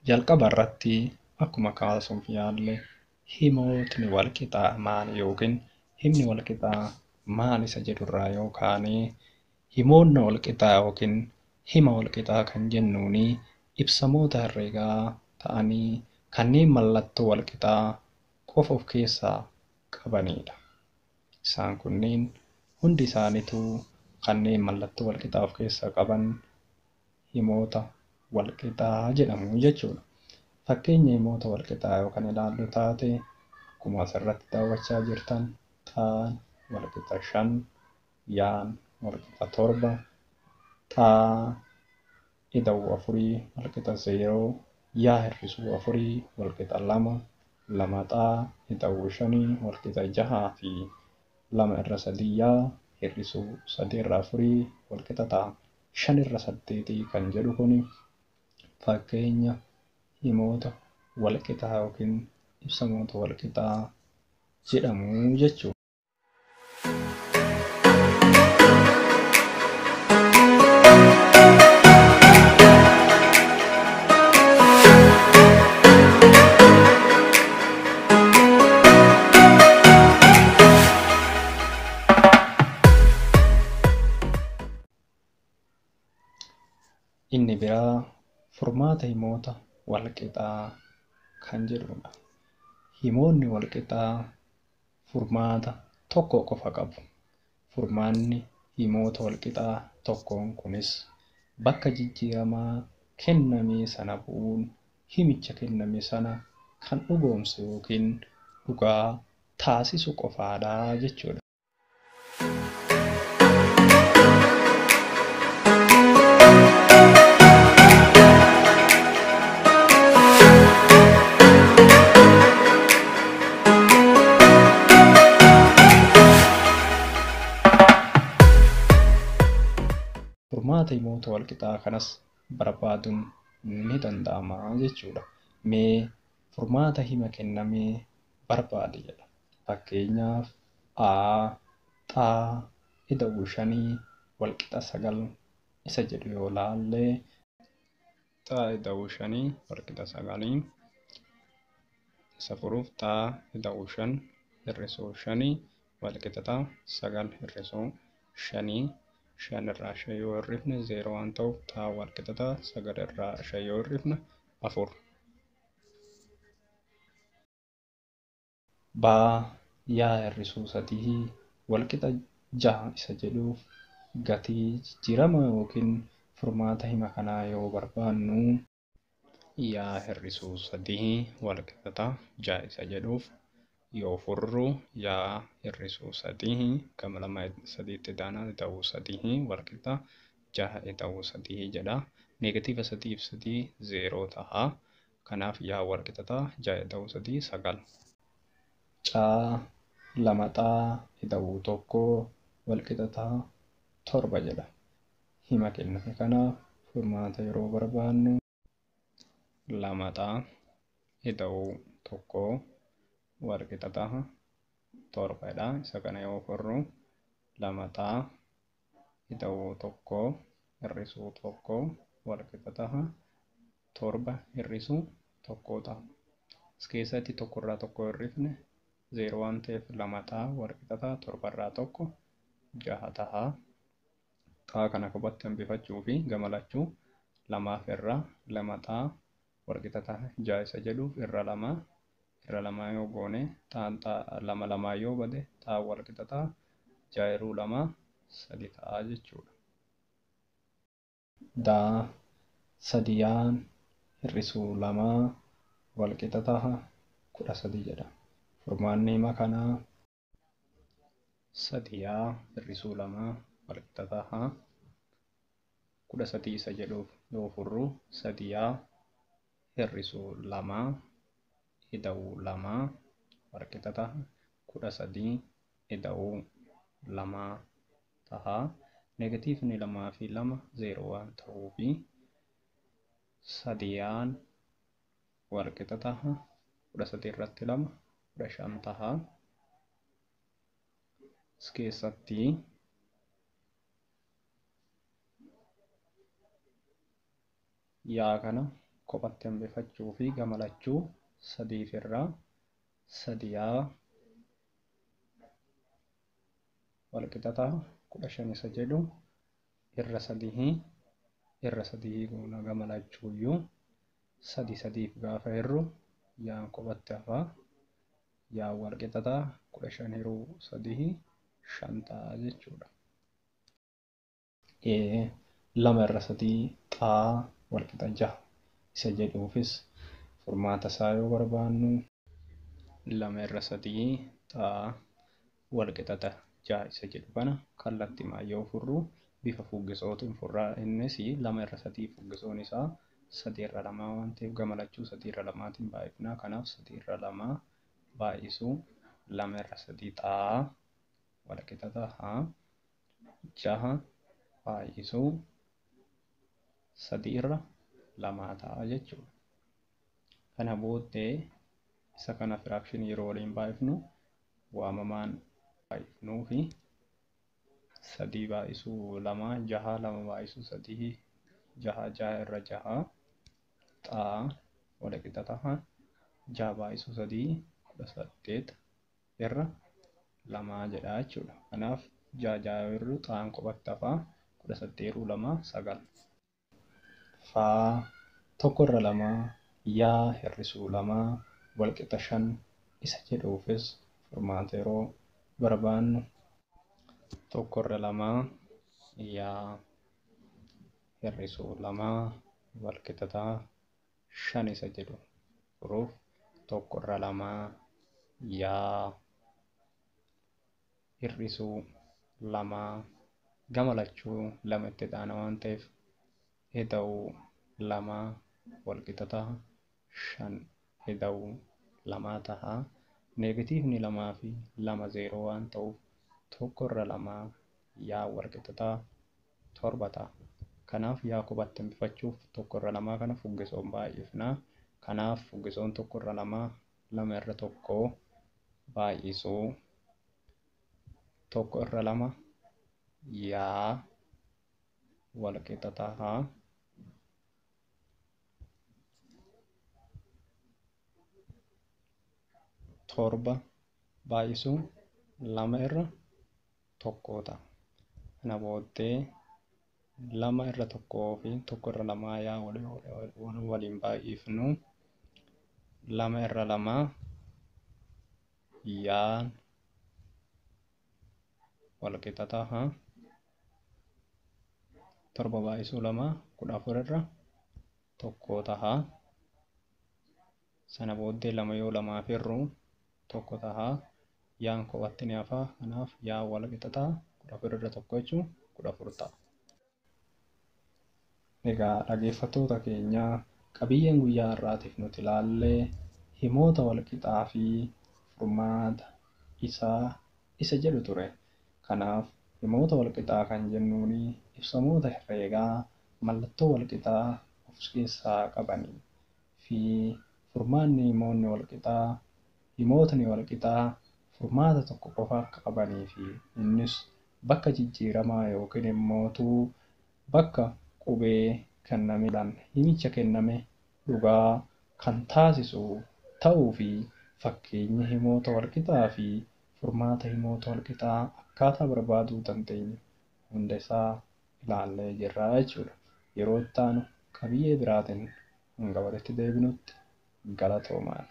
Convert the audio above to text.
Jalqaba irratti akkuma kaasuuf yaalle himootni wal qixaa maal yookiin himni wal qixaa maal isa jedhurraa yookaan himoonni wal qixaa yookiin hima wal qixaa kan jennuuni ibsamoota herreegaa ta'anii kanneen mallattoo wal qixaa qofa of keessaa qabanidha. Isaan kunneen hundi isaaniituu kanneen mallattoo wal qixaa of keessaa qaban himoota wal qixaa jedhamu jechuudha. Fakkeenya himoota wal qixaa yoo kan ilaallu taate akkuma asirratti daawwachaa jirtan xaan wal qixa 5, yaan wal qixa 7, xaa ida'uu 4 wal qixa 0, yaa hir'isuu 4 wal qixa 2, 2 xaa ida'uu 5 wal qixa 6 fi 2 irra 3 yaa hir'isuu 3 irra 4 wal qixa ta'a. 5 irra 8 kan jedhu kun fakkeenya himoota wal qixaa yookiin ibsamoota wal qixaa jedhamu jechuudha. Inni biraa furmaata himoota wal qixaa kan jedhudha. Himoonni wal qixaa furmaata tokko qofa qabu. Furmaanni himoota wal qixaa tokkoon kunis bakka jijjiiramaa kenname sana bu'uun himicha kenname sana kan dhugoomsu yookiin dhugaa taasisu qofaadha jechuudha. Furmaata himoota wal qixaa kanas barbaaduun ni danda'ama jechuudha. Mee furmaata hima kennamee barbaade jedha. Fakkeenyaaf A, xaa ida'uu 5 wal qixa 9 isa jedhu yoo laalle xaa ida'uu 5 wal qixa 9 isa furuuf xaa ida'uu 5 hir'isuu 5 wal qixa 9 hir'isuu 5 5 irraa 5 yoo hir'ifne 0 waan ta'uuf xaa wal qixa 9 irraa 5 yoo hir'ifne 4. Baa yaa hir'isuu 3 wal qixa 6 isa jedhuuf gatii jijjiirama yookiin furmaata hima kanaa yoo barbaannu yaa hir'isuu 3 wal qixa 6 isa jedhuuf yoo furru yaa hir'isuu 3 gama 3tti daanaa ta'uu 3 wal qixa 6 ta'uu 3 jedha. Neegatiiva 3 fi 3 0 ta'a. Kanaaf yaa wal qixa 6 ta'uu 3 9. Caa 2 xaa ta'uu 1 wal qixa 7 jedha. Hima kenname kanaaf furmaata yeroo barbaannu 2 xaa ta'uu 1 wal qixa 7 dha. Isa kana yoo furru 2 xaa ta'uu 1 hir'isuu 1 wal qixa 7 hir'isuu 1 ta'a. As keessatti 1 irraa 1 hir'ifne 0 waan ta'eef 2 xaa wal qixa 7 irraa 1 6 ta'a. Xaa kana kophaatti hambifachuu fi gama lachuu 2 irraa 2 xaa wal qixa 6 isa jedhuuf irra 2 yoo goone xaan 2 yoo bade xaa wal qixa 6 irraa 2 3 ta'a jechuudha. Daa 3 yaan hir'isuu 2 wal qixa 13 jedha. Furmaanni hima kanaa 3 yaa hir'isuu 2 wal qixa 13 isa jedhuuf yoo furru 3 yaa hir'isuu 2 ida'uu 2 wal qixa 13 ida'uu 2 ta'a. Neegatiivni 2 fi 2 0 waan ta'uuf 3 yaan wal qixa 13 irratti 2 15 ta'a. As keessatti yaa kana kophatti hambifachuu fi gamalachuu sadiif irraa sadiyaa walqixataa 15 isa jedhu irra sadii goona gamalachuuyyuu sadiif gaafa hirru yaan kophatti hafaa yaa walqixataa 15 hiruu 3 5 ta'a jechuudha. 2 irra 3 xaa walqixa 6 isa jedhuufis furmaata isaa yoo barbaannu 2 irra 3 xaa walqixata 6 isa jedhu kana kallattiimaan yoo furru bifa fuggisootiin furraa. Innis 2 irra 3 fuggisoon isaa 3 irra 2 waan ta'eef gamalachuu 3 irra 2tiin baay'ifnaa. Kanaaf 3 irra 2 baay'isuu 2 irra 3 xaa walqixata 6 baay'isuu 3 irra 2 ta'a jechuudha. Kana booddee isa kana firaakshinii yeroo waliin baay'ifnu waamamaan baay'ifnuu fi 3 baay'isuu 2 6 2 baay'isuu 3 6 irra 6 xaa walqixata 6 baay'isuu 3 18 irra 2 jedha jechuudha. Kanaaf 6 irru xaan kophatti hafaa 18 irra 2 9 faa 1 irra 2 yaa hir'isuu 2 walqixa 5 isa jedhuufis furmaata yeroo barbaannu 1 irra 2 yaa hir'isuu 2 walqixata 5 isa jedhu furuuf 1 irra 2 yaa hir'isuu 2 gamalachuu 2 itti dhaana waan ta'eef heda'uu 2 walqixata 5 heda'uu 2 ta'a. Neegatiivni 2 fi 2 0 waan ta'uuf 1 irra 2 yaa walqixata 7 ta'a. Kanaaf yaa kophatti hambifachuuf 1 irra 2 kana fuggisoon baay'ifnaa. Kanaaf fuggisoon 1 irra 2 2 irra 1 baay'isuu 1 irra 2 yaa walqixata 7 baay'isuu 2 irra 1 ta'a. Kana booddee 2 irra 1 fi 1 irra 2 yaa waliin baay'ifnu 2 irra 2 yaa walqixata 7 baay'isuu 2 14 irra 1 ta'a. Sana booddee 2 yoo 2 firru 1 ta'a. Yaan kophatti ni hafa. Kanaaf yaa walqixata 14 irra 1 jechuun 14 ta'a. Egaa dhaggeeffattoota keenya qabiyyeen guyyaa har'aatiif nuti ilaallee himoota walqixaa fi furmaata isaa isa jedhu ture. Kanaaf himoota walqixaa kan jennuun ibsamoota herreegaa mallattoo walqixaa of keessaa qabanii fi furmaanni himoonni walqixaa himootni walqixaa furmaata tokko qofa akka qabanii fi innis bakka jijjiiramaa yookiin immoo bakka qubee kennameedhaan himicha kenname dhugaa kan taasisu ta'uu fi fakkeenyi himoota walqixaa fi furmaata himoota walqixaa akkaataa barbaaduu dandeenyu hunda isaa ilaallee jirra jechuudha. Yeroo itti aanu qabiyyee biraatiin hanga walitti deebinutti galatoomaa.